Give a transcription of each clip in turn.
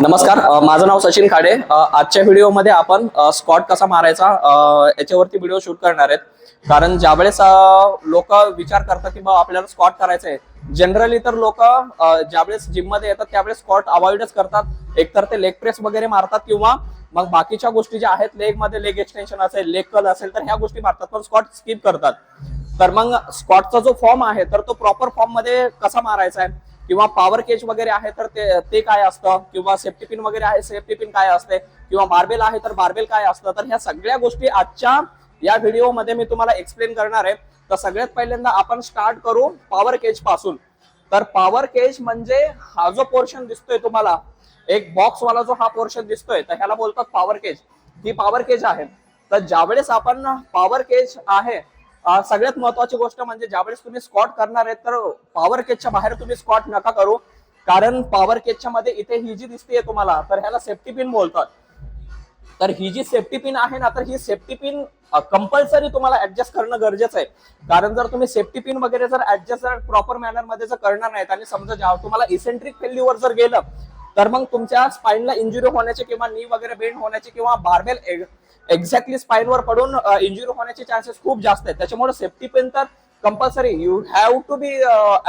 नमस्कार, माझं नाव सचिन खाडे। आजच्या व्हिडिओमध्ये आपण स्क्वॉट कसा मारायचा याच्यावरती व्हिडिओ शूट करणार आहेत। कारण ज्यावेळेस लोक विचार करतात की बा आपल्याला स्क्वॉट करायचं आहे, जनरली तर लोक ज्यावेळेस जिम मध्ये येतात त्यावेळेस स्क्वॉट अवॉइडच करतात। एकतर ते लेग प्रेस वगैरे मारतात किंवा मग बाकीच्या गोष्टी ज्या आहेत, लेग मध्ये लेग एक्सटेन्शन असेल, लेग कर्ल असेल, तर ह्या गोष्टी मारतात, पण स्क्वॉट स्किप करतात। तर मग स्क्वॉटचा जो फॉर्म आहे तर तो प्रॉपर फॉर्म मध्ये कसा मारायचा आहे, किंवा पॉवर केज वगैरे आहे तर ते काय असतं, किंवा सेफ्टी पिन वगैरे आहे, सेफ्टी पिन काय असते, किंवा बार्बेल आहे तर बार्बेल काय असतं, तर ह्या सगळ्या गोष्टी आजच्या या व्हिडिओ मध्ये मी तुम्हाला एक्सप्लेन करणार आहे। तर सगळ्यात पहिल्यांदा आपण स्टार्ट करू पॉवर केज पासून। तर पॉवर केज म्हणजे हा जो पोर्शन दिसतोय तुम्हाला, एक बॉक्स वाला जो हा पोर्शन दिसतोय, तर ह्याला बोलतात पॉवर केज। ही पॉवर केज आहे। तर ज्यावेळेस आपण पॉवर केज आहे, सगळ्यात महत्वाची गोष्ट म्हणजे ज्यावेळेस तुम्ही स्क्वॉट करणार आहे तर पॉवर केजच्या बाहेर तुम्ही स्क्वॉट नका करू। कारण पॉवर केजच्या मध्ये इथे ही जी दिसते तुम्हाला, तर ह्याला सेफ्टी पिन बोलतात। तर ही जी सेफ्टी पिन आहे ना, तर ही सेफ्टी पिन कंपल्सरी तुम्हाला ऍडजस्ट करणं गरजेचं आहे। कारण जर तुम्ही सेफ्टी पिन वगैरे जर ऍडजस्ट प्रॉपर मॅनर मध्ये जर करणार नाहीत आणि समजा तुम्हाला इसेंट्रिक फेल्युअर जर गेलं, तर मग तुमच्या स्पाइनला इंजुरी होण्याचे किंवा नी वगैरे बेंड होण्याचे किंवा बार्बेल एक्झॅक्टली स्पाइनवर पडून इंजुरी होण्याचे चान्सेस खूप जास्त आहेत। त्याच्यामुळे सेफ्टी पिन तर compulsory you have to be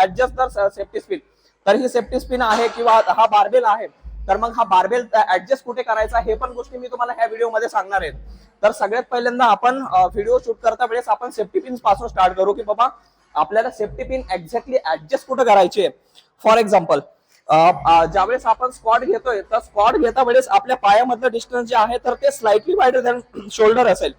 adjust the safety spin. तर ही सेफ्टी स्पिन आहे किंवा हा बार्बेल आहे, तर मग हा बार्बेल ऍडजस्ट कुठे करायचा हे पण गोष्टी मी तुम्हाला ह्या व्हिडिओ मध्ये सांगणार आहे। तर सगळ्यात पहिल्यांदा आपण व्हिडिओ शूट करता वेळेस आपण सेफ्टी पिन पासून स्टार्ट करू, की बाबा आपल्याला सेफ्टी पिन एक्झॅक्टली ऍडजस्ट कुठे करायची आहे। फॉर एक्झाम्पल, ज्यावेळेस आपण स्क्वॉट घेतोय तर स्क्वॉट घेता वेळेस आपल्या पायामधलं डिस्टन्स जे आहे तर ते स्लाइटली वायडर दॅन शोल्डर असेल,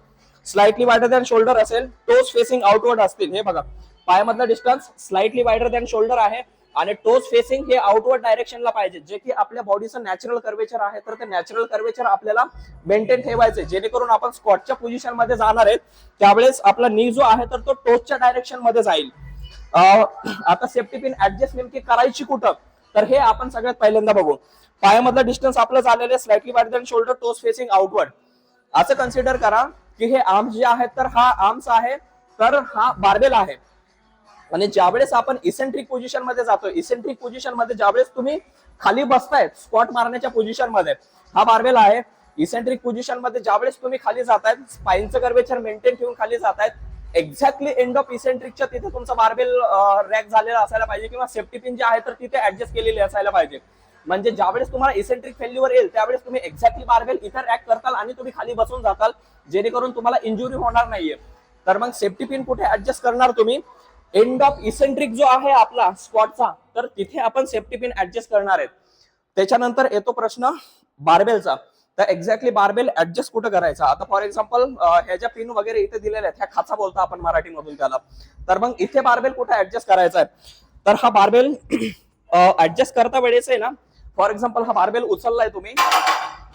स्लाइटली वायडर दॅन शोल्डर असेल, टोज फेसिंग आउटवर्ड असतील। हे बघा, पायामधलं distance slightly wider than shoulder आहे आणि टोज फेसिंग हे आउटवर्ड डायरेक्शनला पाहिजे, जे की आपल्या बॉडीचं नॅचरल कर्वेचर आहे। तर ते नॅचरल कर्वेचर आपल्याला मेंटेन ठेवायचे, जेणेकरून आपण स्क्वॉटच्या पोझिशन मध्ये जाणार आहे त्यावेळेस आपला नी जो आहे तर तो टोजच्या डायरेक्शन मध्ये जाईल। आता सेफ्टी पिन ऍडजस्ट नेमकी करायची कुठं, तर हे आपण सगळ्यात पहिल्यांदा बघू। पायामधलं डिस्टन्स आपलं झालेलं आहे slightly wider than shoulder, toes facing outward. असं कन्सिडर करा की हे आर्म्स जे आहेत तर हा आर्म्स आहे, तर हा बार्बेल आहे। आणि ज्यावेळेस आपण इसेंट्रिक पोझिशन मध्ये जातोय, इसेंट्रिक पोझिशन मध्ये ज्यावेळेस तुम्ही खाली बसताय स्क्वॉट मारण्याच्या पोझिशन मध्ये, हा बार्बेल आहे। इसेंट्रिक पोझिशन मध्ये ज्यावेळेस तुम्ही खाली जातायत, स्पाइनचं कर्वेचर मेंटेन ठेवून खाली जातायत, एक्झॅक्टली एंड ऑफ इसेंट्रिकच्या तिथे तुमचा बार्बेल रॅक झालेला असायला पाहिजे, किंवा सेफ्टी पिन जे आहे तर तिथे ऍडजस्ट केलेली असायला पाहिजे। म्हणजे ज्यावेळेस तुम्हाला इसेंट्रिक फेल्युअर येईल त्यावेळेस तुम्ही एक्झॅक्टली बार्बेल इथे रॅक करताल आणि तुम्ही खाली बसून जाताल, जेणेकरून तुम्हाला इंजुरी होणार नाहीये। तर मग सेफ्टी पिन कुठे ऍडजस्ट करणार तुम्ही, एंड ऑफ इसेंट्रिक जो आहे आपला स्क्वॉटचा, तर तिथे आपण सेफ्टी पिन ऍडजस्ट करणार आहेत। त्याच्यानंतर येतो प्रश्न बार्बेलचा। तर एक्झॅक्टली बार्बेल ऍडजस्ट कुठं करायचा। आता फॉर एक्झाम्पल ह्याच्या पिन वगैरे इथे दिलेल्या आहेत, ह्या खाचा बोलतो आपण मराठीमधून त्याला। तर मग इथे बार्बेल कुठे ऍडजस्ट करायचा आहे, तर हा बार्बेल ऍडजस्ट करता वेळेस आहे ना, फॉर एक्झाम्पल हा बार्बेल उचललाय तुम्ही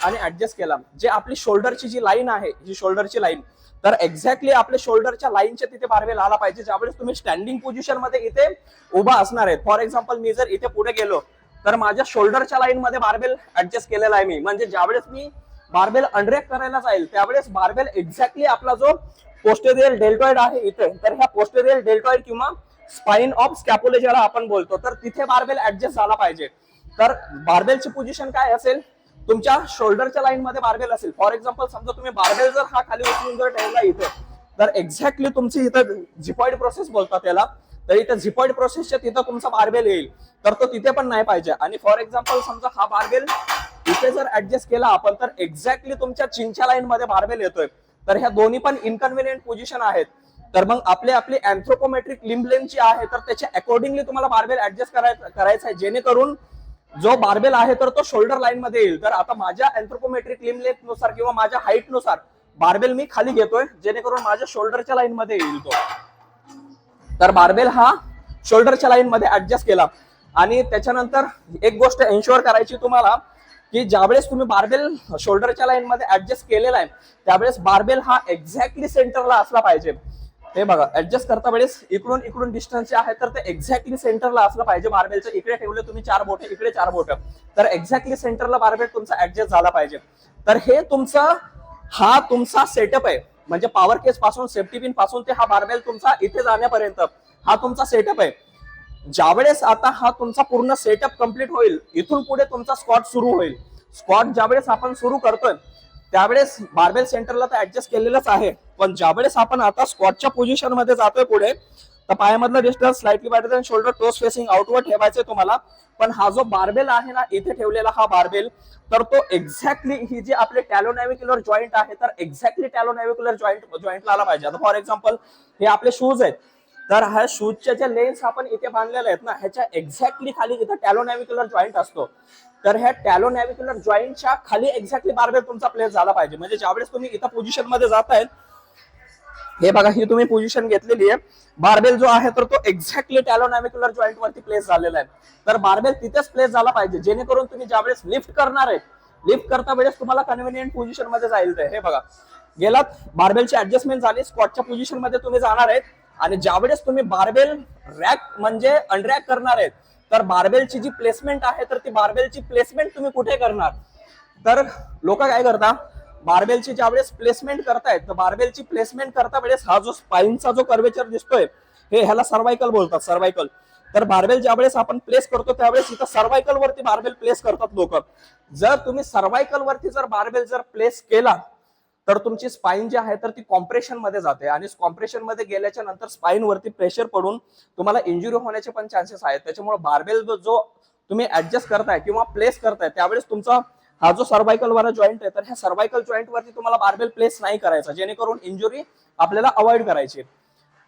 आणि ऍडजस्ट केला, जे आपली शोल्डरची जी लाईन आहे, ही शोल्डरची लाईन, तर एक्झॅक्टली आपल्या शोल्डरच्या लाईनच्या तिथे बार्बेल आला पाहिजे ज्यावेळेस तुम्ही स्टँडिंग पोझिशन मध्ये इथे उभा असणार आहे। फॉर एक्झाम्पल मी जर इथे पुढे गेलो तर माझ्या शोल्डरच्या लाईन मध्ये बार्बेल ऍडजस्ट केलेला आहे मी, म्हणजे ज्यावेळेस मी बार्बेल अनरेक करायला जाईल त्यावेळेस बार्बेल एक्झॅक्टली आपला जो पोस्टेरियर डेल्टॉइड आहे इथे, तर ह्या पोस्टेरियर डेल्टॉइड किंवा स्पाइन ऑफ स्कॅपुला ज्याला आपण बोलतो, तर तिथे बार्बेल ऍडजस्ट झाला पाहिजे। तर बार्बेलची पोझिशन काय असेल, तुमच्या शोल्डरच्या लाईन मध्ये बार्बेल असेल। फॉर एक्झाम्पल समजा तुम्ही बार्बेल जर हा खाली उचलून जर ठेवला इथे, तर एक्झॅक्टली तुमची इथं झिपॉइड प्रोसेस बोलतात त्याला, तर इथे झिपॉइड प्रोसेसच्या तिथं तुमचा बार्बेल येईल, तर तो तिथे पण नाही पाहिजे। आणि फॉर एक्झाम्पल समजा हा बार्बेल इथे जर ऍडजस्ट केला आपण, तर एक्झॅक्टली तुमच्या चिनच्या लाईन मध्ये बार्बेल येतोय, तर ह्या दोन्ही पण इनकन्व्हिनियंट पोझिशन आहेत। तर मग आपली अँथ्रोपोमेट्रिक लिम्ब लेंथ जी आहे तर त्याच्या अकॉर्डिंगली तुम्हाला बार्बेल ऍडजस्ट करायचा आहे, जेणेकरून जो बार्बेल आहे तर तो शोल्डर लाईन मध्ये येईल। तर आता माझ्या अँथ्रोपोमेट्रिक लिम्ब लेंथ नुसार किंवा माझ्या हाईट नुसार बार्बेल मी खाली घेतोय, जेणेकरून माझ्या शोल्डरच्या लाईन मध्ये येईल तो। तर बार्बेल हा शोल्डरच्या लाईन मध्ये ऍडजस्ट केला। आणि त्याच्यानंतर एक गोष्ट एन्श्योर करायची तुम्हाला, की ज्यावेळेस तुम्ही बार्बेल शोल्डरच्या लाईन मध्ये ऍडजस्ट केलेला आहे त्यावेळेस बार्बेल हा एक्झॅक्टली सेंटरला असला पाहिजे। हे बघा, ऍडजस्ट करता वेळेस इकडून इकडून डिस्टन्स जे आहे तर ते एक्झॅक्टली सेंटरला असलं पाहिजे बार्बेलच्या। इकडे ठेवले तुम्ही 4 बोटे, इकडे 4 बोट, तर एक्झॅक्टली सेंटरला बार्बेल तुमचा ऍडजस्ट झाला पाहिजे। तर हे हा तुमचा सेटअप आहे, म्हणजे पॉवर केस पासून सेफ्टी पिन पासून ते हा बार्बेल तुमचा इथे जाण्यापर्यंत हा तुमचा सेटअप आहे। ज्यावेळेस आता हा तुमचा पूर्ण सेटअप कंप्लीट होईल, इथून पुढे तुमचा स्क्वॉट सुरू होईल। स्क्वॉट ज्यावेळेस आपण सुरू करतोय त्यावेळेस बार्बेल सेंटरला तर ऍडजस्ट केलेलंच आहे, पण ज्यावेळेस आपण आता स्क्वॉटच्या पोझिशन मध्ये जातोय पुढे, तर पायामधलं distance slightly wider than shoulder, toes facing outward ठेवायचे तुम्हाला. पण हा जो बार्बेल आहे ना इथे ठेवलेला हा बार्बेल, तर तो एक्झॅक्टली ही जी आपले टॅलोनॅव्हिक्युलर जॉईंट आहे तर एक्झॅक्टली टॅलोनॅव्हिक्युलर जॉईंटला आला पाहिजे. आता फॉर एक्झाम्पल हे आपले शूज आहेत, तर ह्या शूजच्या ज्या लेन्स आपण इथे बांधलेल्या आहेत ना ह्याच्या एक्झॅक्टली खाली इथं टॅलोनॅव्हिक्युलर जॉईंट असतो, तर ह्या टॅलोनॅव्हिक्युलर जॉईंटच्या खाली एक्झॅक्टली बार्बेल तुमचा प्लेस झाला पाहिजे. म्हणजे ज्यावेळेस तुम्ही इथं पोझिशन मध्ये जाताय, हे बघा ही तुम्ही पोझिशन घेतलेली आहे, बार्बेल जो आहे तर तो एक्झॅक्टली टॅलोनॅव्हिक्युलर जॉईंट वरती प्लेस झालेला आहे. तर बार्बेल तिथेच प्लेस झाला पाहिजे, जेणेकरून तुम्ही ज्यावेळेस लिफ्ट करणार आहे, लिफ्ट करता वेळेस तुम्हाला कन्व्हिनियंट पोझिशन मध्ये जाईल. ते हे बघा गेलात, बार्बेलची ऍडजस्टमेंट झाली, स्क्वॉटच्या पोझिशन मध्ये तुम्ही जाणार आहेत, आणि ज्यावेळेस तुम्ही बार्बेल रॅक म्हणजे अनरॅक करणार आहेत, तर बार्बेलची जी प्लेसमेंट आहे तर ती बार्बेलची प्लेसमेंट तुम्ही कुठे करणार. तर लोक काय करतात, बार्बेलची ज्यावेळेस प्लेसमेंट करतायत तर बार्बेलची प्लेसमेंट करता वेळेस हा जो स्पाइनचा जो कर्वेचर दिसतोय हे ह्याला सर्वायकल बोलतात, सर्वायकल. तर बार्बेल ज्यावेळेस आपण प्लेस करतो त्यावेळेस इथं सर्वायकल वरती बार्बेल प्लेस करतात लोक. जर तुम्ही सर्वायकल वरती जर बार्बेल जर प्लेस केला तर तुमची स्पाइन जी आहे तर ती कॉम्प्रेशन मध्ये जाते, आणि कॉम्प्रेशन मध्ये गेल्याच्या नंतर स्पाइन वरती प्रेशर पडून तुम्हाला इंजुरी होण्याचे पण चान्सेस आहेत. त्याच्यामुळे बार्बेल जो तुम्ही ऍडजस्ट करताय किंवा प्लेस करताय त्यावेळेस तुमचा हा जो सर्वायकल वाला जॉईंट आहे तर ह्या सर्वायकल जॉईंट वरती तुम्हाला बार्बेल प्लेस नाही करायचा, जेणेकरून इंजुरी आपल्याला अवॉइड करायची.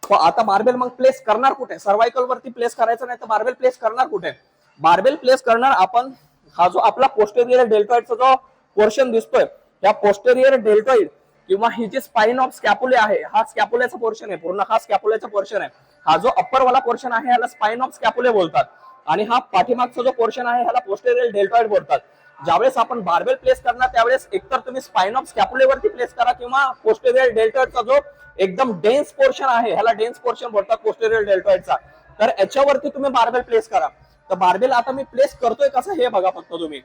आता बार्बेल मग प्लेस करणार कुठे, सर्वायकल वरती प्लेस करायचं नाही तर बार्बेल प्लेस करणार कुठे. बार्बेल प्लेस करणार आपण हा जो आपला पोस्टेरियर डेल्टॉइडचा जो पोर्शन दिसतोय, या पोस्टेरियर डेल्टॉइड किंवा ही जी स्पाइन ऑफ स्कॅपुले आहे, हा स्कॅपुलेचा पोर्शन आहे, पूर्ण हा स्कॅपुलेचा पोर्शन आहे. हा जो अप्पर वाला पोर्शन आहे ह्याला स्पाइन ऑफ स्कॅपुले बोलतात, आणि हा पाठीमागचा जो पोर्शन आहे ह्याला पोस्टेरियर डेल्टॉइड बोलतात. ज्यावेळेस आपण बार्बेल प्लेस करणार त्यावेळेस एकतर तुम्ही स्पाइन ऑफ स्कॅपुले वरती प्लेस करा, किंवा पोस्टेरियर डेल्टॉइडचा जो एकदम डेन्स पोर्शन आहे ह्याला डेन्स पोर्शन बोलतात पोस्टेरियर डेल्टॉइडचा, तर याच्यावरती तुम्ही बार्बेल प्लेस करा. तर बार्बेल आता मी प्लेस करतोय कसं हे बघा फक्त तुम्ही.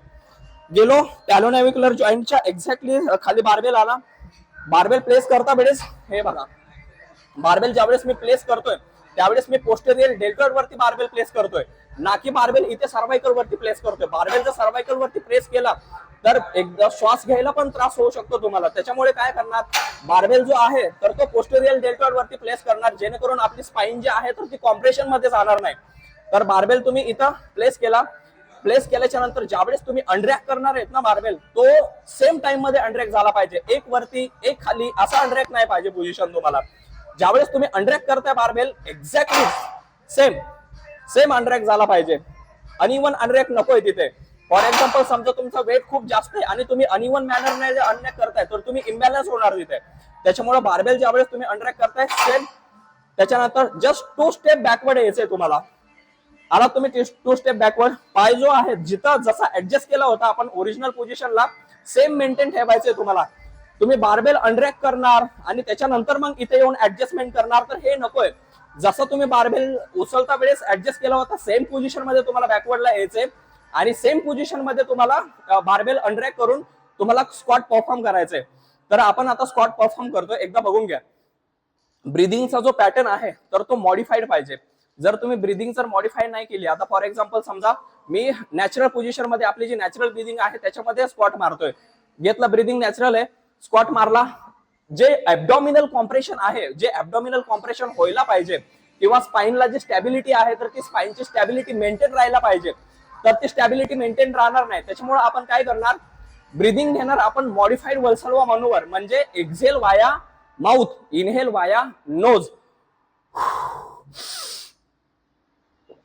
गेलो टॅलोनॅव्हिक्युलर जॉईंटच्या एक्झॅक्टली खाली बार्बेल आला, बार्बेल प्लेस करता वेळेस हे बघा, बार्बेल ज्यावेळेस मी प्लेस करतोय त्यावेळेस मी पोस्टेरियर डेल्टॉइड वरती बार्बेल प्लेस करतोय, ना की बार्बेल इथे सर्वायकल वरती प्लेस करतोय. बार्बेल जर सर्वायकल वरती प्रेस केला तर एकदा श्वास घ्यायला पण त्रास होऊ शकतो तुम्हाला. त्याच्यामुळे काय करणार, बार्बेल जो आहे तर तो पोस्टेरियर डेल्टॉइड वरती प्लेस करणार, जेणेकरून आपली स्पाइन जी आहे तर ती कॉम्प्रेशन मध्ये जाणार नाही. तर बार्बेल तुम्ही इथं प्लेस केला, प्लेस केल्याच्या नंतर ज्यावेळेस तुम्ही अनरॅक करणार आहेत ना बार्बेल, तो सेम टाइम मध्ये अनरॅक झाला पाहिजे, एक वरती एक खाली असा अनरॅक नाही पाहिजे पोझिशन तुम्हाला. ज्यावेळेस तुम्ही अनरॅक करताय बार्बेल एक्झॅक्टली सेम अनरॅक झाला पाहिजे, अनइवन अनरॅक नकोय तिथे. फॉर एक्झाम्पल समजा तुमचा वेट खूप जास्त आहे आणि तुम्ही अनइवन मॅनरने अनरॅक करताय तर तुम्ही इम्बॅलन्स होणार तिथे. त्याच्यामुळे बार्बेल ज्यावेळेस तुम्ही अनरॅक करताय सेम, त्याच्यानंतर जस्ट 2 स्टेप बॅकवर्ड यायचंय तुम्हाला. आला तुम्ही 2 स्टेप बॅकवर्ड, पाय जो आहे जिथं जसा ऍडजस्ट केला होता आपण ओरिजिनल पोझिशनला सेम मेंटेन ठेवायचंय तुम्हाला. तुम्ही बार्बेल अनरॅक करणार आणि त्याच्यानंतर मग इथे येऊन ऍडजस्टमेंट करणार तर हे नकोय. जसं तुम्ही बार्बेल उचलता वेळेस ऍडजस्ट केला होता सेम पोझिशन मध्ये तुम्हाला बॅकवर्डला यायचंय, आणि सेम पोझिशन मध्ये तुम्हाला बार्बेल अनरॅक करून तुम्हाला स्क्वॉट परफॉर्म करायचंय. तर आपण आता स्क्वॉट परफॉर्म करतोय, एकदा बघून घ्या. ब्रिदिंगचा जो पॅटर्न आहे तर तो मॉडिफाईड पाहिजे. जर तुम्ही ब्रिदिंग जर मॉडिफाय नाही केली, आता फॉर एक्झाम्पल समजा मी नॅचरल पोझिशन मध्ये आपली जी नॅचरल ब्रिदिंग आहे त्याच्यामध्ये स्क्वॉट मारतोय, घेतलं ब्रिदिंग नॅचरल आहे, स्क्वॉट मारला, जे ऍब्डॉमिनल कॉम्प्रेशन आहे, जे ऍब्डॉमिनल कॉम्प्रेशन व्हायला पाहिजे किंवा स्पाइनला जी स्टॅबिलिटी आहे तर ती स्पाइनची स्टॅबिलिटी मेंटेन राहायला पाहिजे, तर ती स्टॅबिलिटी मेंटेन राहणार नाही. त्याच्यामुळे आपण काय करणार, ब्रिदिंग घेणार आपण मॉडिफाईड वल्सलोवा मनोवर, म्हणजे एक्झेल वाया माउथ, इनहेल वाया नोज,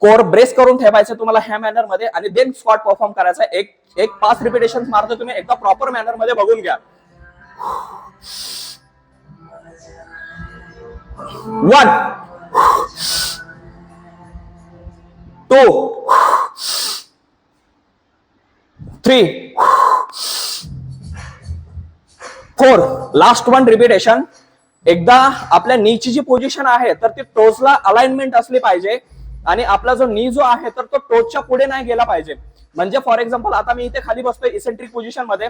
कोर ब्रेस करून ठेवायचं तुम्हाला ह्या मॅनर मध्ये, आणि देन स्क्वॉट परफॉर्म करायचा. एक 5 रिपिटेशन मारतो तुम्ही, एकदा प्रॉपर मॅनर मध्ये बघून घ्या. 1 2 3 4 लास्ट 1 रिपिटेशन. एकदा आपल्या नीची जी पोझिशन आहे तर ती टोजला अलाइनमेंट असली पाहिजे, आणि आपला जो नी जो आहे तर तो टोचच्या पुढे नाही गेला पाहिजे. म्हणजे फॉर एक्झाम्पल आता मी इथे खाली बसतोय इसेंट्रिक पोझिशन मध्ये,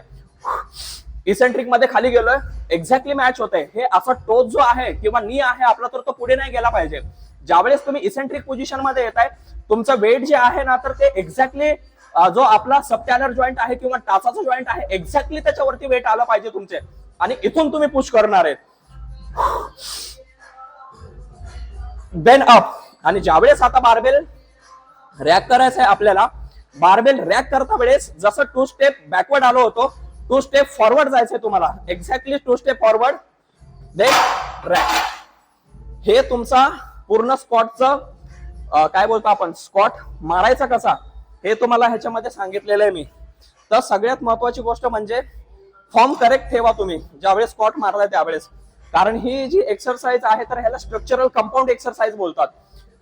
इसेंट्रिक मध्ये खाली गेलोय, एक्झॅक्टली मॅच होतंय. हे असा टोच जो आहे किंवा नी आहे आपला तर तो पुढे नाही गेला पाहिजे. ज्यावेळेस तुम्ही इसेंट्रिक पोझिशन मध्ये येताय तुमचं वेट जे आहे ना तर ते एक्झॅक्टली जो आपला सबटॅलर जॉईंट आहे किंवा टाचाचा जॉईंट आहे एक्झॅक्टली त्याच्यावरती वेट आलं पाहिजे तुमचे, आणि इथून तुम्ही पुश करणार आहे. Then up. आणि ज्यावेळेस आता बारबेल रॅक करायचं आहे आपल्याला, बारबेल रॅक करता वेळेस जसं 2 स्टेप बॅकवर्ड आलो होतो, 2 स्टेप फॉरवर्ड जायचंय तुम्हाला. Exactly 2 step forward, then rack. हे तुमचा पूर्ण स्क्वॉटचं काय बोलतो आपण, स्क्वॉट मारायचा कसा हे तुम्हाला ह्याच्यामध्ये सांगितलेलं आहे मी. तर सगळ्यात महत्वाची गोष्ट म्हणजे फॉर्म करेक्ट ठेवा तुम्ही ज्यावेळेस स्क्वॉट मारलाय त्यावेळेस. कारण ही जी एक्सरसाइज आहे तर ह्याला स्ट्रक्चरल कंपाऊंड एक्सरसाइज बोलतात.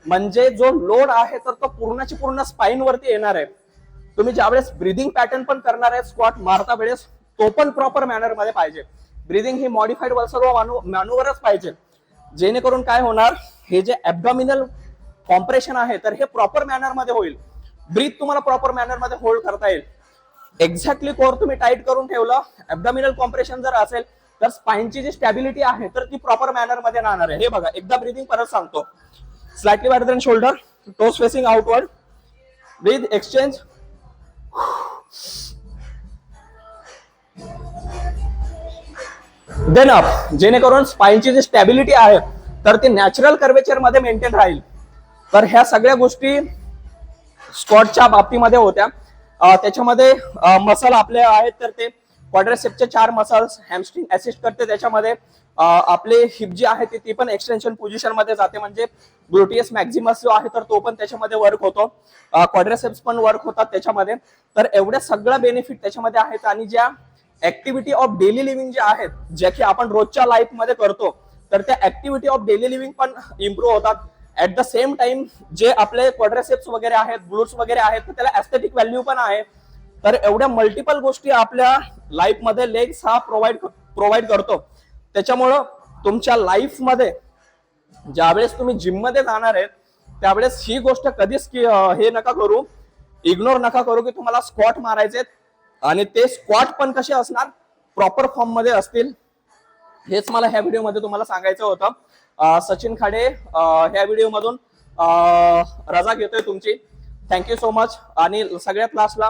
म्हणजे जो लोड आहे तर तो पूर्णची पूर्ण स्पाइन वरती येणार आहे. तुम्ही ज्यावेळेस ब्रिदिंग पॅटर्न पण करणार आहे स्क्वॉट मारता वेळेस, तो पण प्रॉपर मॅनर मध्ये पाहिजे. ब्रिदिंग ही मॉडिफाईड वर्सल मॅन्युवरच पाहिजे, जेणेकरून काय होणार, हे जे ऍब्डॉमिनल कॉम्प्रेशन आहे तर हे प्रॉपर मॅनर मध्ये होईल. ब्रीथ तुम्हाला प्रॉपर मॅनर मध्ये होल्ड करता येईल. एक्झॅक्टली कोर तुम्ही टाईट करून ठेवलं, ऍब्डॉमिनल कॉम्प्रेशन जर असेल तर स्पाइनची जी स्टॅबिलिटी आहे तर ती प्रॉपर मॅनर मध्ये राहणार आहे. हे बघा, एकदा ब्रीदिंग परत सांगतो. Slightly wider then shoulder, toes facing outward, breathe, exchange. Then up. जेणेकरून स्पाइनची जी स्टॅबिलिटी आहे तर ती नॅचरल कर्वेचर मध्ये मेंटेन राहील. तर ह्या सगळ्या गोष्टी स्क्वॉटच्या बाबतीमध्ये होत्या. त्याच्यामध्ये मसल आपले आहेत तर ते क्वाड्रिसेप्सचे 4 मसल्स, हॅमस्ट्रिंग असिस्ट करते त्याच्यामध्ये. आपले हिप जी आहे ती पण एक्सटेन्शन पोझिशन मध्ये जाते, म्हणजे ग्लुटियस मॅक्झिमस जो आहे तर तो पण त्याच्यामध्ये वर्क होतो, क्वाड्रिसेप्स पण वर्क होतात त्याच्यामध्ये. तर एवढ्या सगळ्या बेनिफिट त्याच्यामध्ये आहेत. आणि ज्या ऍक्टिव्हिटी ऑफ डेली लिव्हिंग ज्या आहेत, ज्या की आपण रोजच्या लाईफ मध्ये करतो, तर त्या ऍक्टिव्हिटी ऑफ डेली लिव्हिंग पण इम्प्रूव्ह होतात. ऍट द सेम टाइम जे आपले क्वाड्रिसेप्स वगैरे आहेत, ग्लूट्स वगैरे आहेत, तर त्याला एस्थेटिक व्हॅल्यू पण आहे. तर एवढ्या मल्टिपल गोष्टी आपल्या लाईफ मध्ये लेग्स हा प्रोव्हाइड करतो. त्याच्यामुळं तुमच्या लाईफ मध्ये ज्यावेळेस तुम्ही जिम मध्ये जाणार आहेत त्यावेळेस ही गोष्ट कधीच हे नका करू, इग्नोर नका करू की तुम्हाला स्क्वॉट मारायचे आणि ते स्क्वॉट पण कसे असणार, प्रॉपर फॉर्म मध्ये असतील. हेच मला ह्या व्हिडिओ मध्ये तुम्हाला सांगायचं होतं. सचिन खाडे ह्या व्हिडिओ मधून रजा घेतोय तुमची. Thank you so much. आणि सगळ्यात लास्टला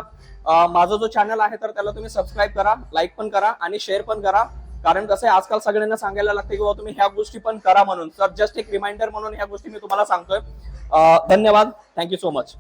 माझा जो चॅनल आहे तर त्याला तुम्ही सबस्क्राईब करा, लाईक पण करा आणि शेअर पण करा. कारण कसं आहे, आजकाल सगळ्यांना सांगायला लागते की तुम्ही ह्या गोष्टी पण करा म्हणून. तर जस्ट एक रिमाइंडर म्हणून ह्या गोष्टी मी तुम्हाला सांगतोय. धन्यवाद. Thank you so much.